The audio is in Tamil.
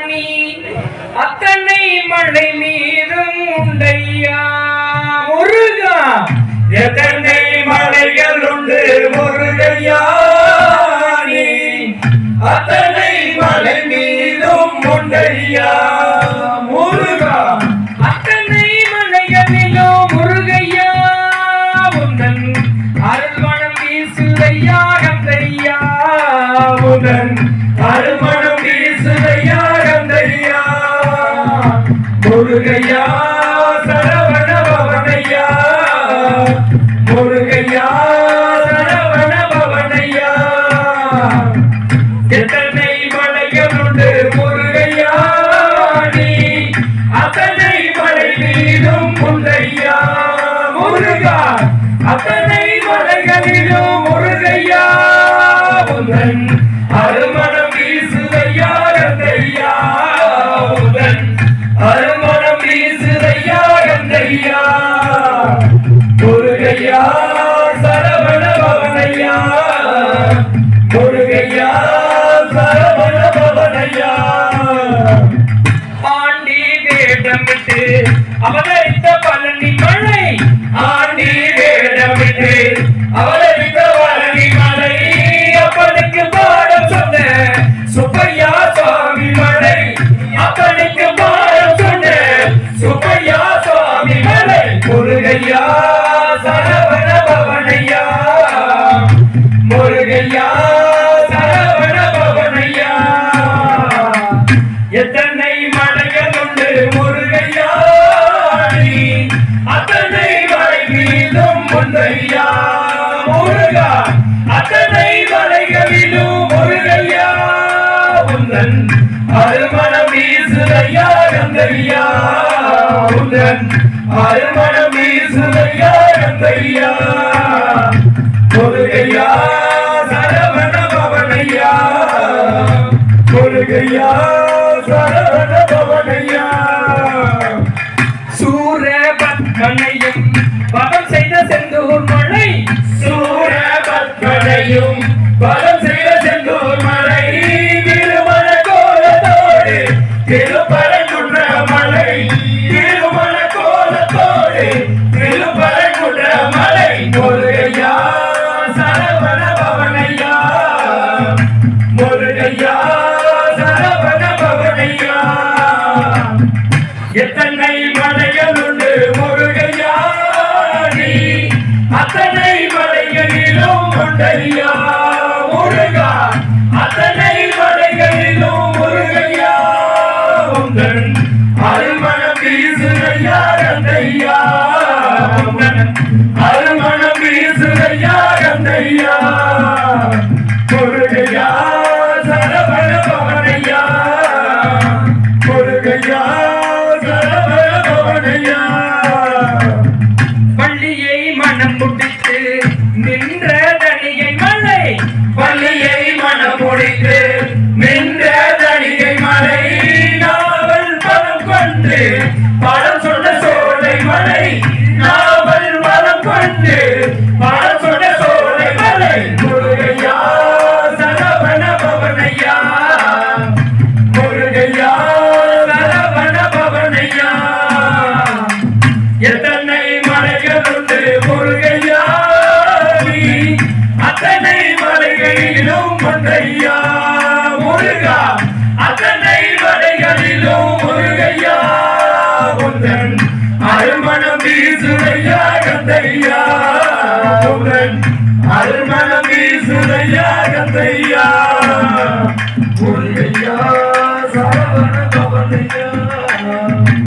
நீ அத்தனை மழை மீதும் உண்டையா முருகா எத்தனை மலைகள் உண்டு முருகையா நீ அத்தனை மலை மீதும் உண்டையா முருகா அத்தனை மலைகளிலும் முருகையா உந்தன் அருள்மணம் வீசுதையா கந்தையா உடன் அருமணம் வீசுதையா கந்தையா முருகையா சரவண பவனையா முருகையா சரவண பவனையா எத்தனை மலைகள் உண்டு முருகையா நீ அத்தனை மலை மீதும் உண்டையா முருகா அத்தனை மலைகளிலும் முருகையா உந்தன் அருமணம் வீசுதையா கந்தையா உடன் அருமணம் வீசுதையா கந்தையா முருகையா சரவண பவனையா முருகையா சரவண பவனையா ஆண்டி வேடமிட்டு அவதரித்த பழனி மலை ஆண்டி வேடமிட்டு அவதரித்த பழனி மலை அப்பனுக்கு பாடம் சொன்ன சுப்பையா சுவாமி மலை அப்பனுக்கு பாடம் சொன்ன சுப்பையா சுவாமி மலை முருகையா சரவண பவனையா முருகையா சரவண பவனையா எத்தனை மலைகள் உண்டு முருகையா நீ அத்தனை மலை மீதும் முந்தையா முருகா அத்தனை மலைகளிலும் முருகையா உந்தன் அருமணம் வீசுதையா கந்தையா உந்தன் அருமணம் வீசுதையா கந்தையா முருகையா சரவண பவனையா முருகையா சரவண பவனையா சூரபத்மனையும் பதம் செய்த செந்தூர் மலை சூரபத்மனையும் பலம் செய்த செந்தூர் மலை திருமண கோலத்தோடு திருப்பரங்குன்ற மலை திருமண கோலத்தோடு திருப்பரங்குன்ற மலை முருகையா சரவண பவனையா முருகையா சரவண பவனையா எத்தனை மலைகள் உண்டு முருகையா நீ அத்தனை மலைகளிலும் உண்டையா முருகா அத்தனை மலைகளிலும் முருகையா உந்தன் அருமணம் வீசுதையா கந்தையா உந்தன் அருமணம் வீசுதையா கந்தையா முருகையா சரவண பவனையா முருகையா சரவண பவனையா பள்ளியை மனம் முடித்து நின்ற தனியை மலை பள்ளியை மனம் முடித்து நின்ற தனிகை மலை நாவல் பலம் கொண்டு படம் சொன்ன சோலை மலை நாவல் பலம் கொண்டு படம் சொன்ன சோலை மலை முருகையா சரவண பவனையா முருகையா சரவண பவனையா எத்தனை மலைகள் உண்டு முருகையா நீ அத்தனை மலைகளிலும் ஒன்றையா முருகா அத்தனை மலைகளிலும் முருகையா உந்தன் அருமணம் வீசுதையா கந்தையா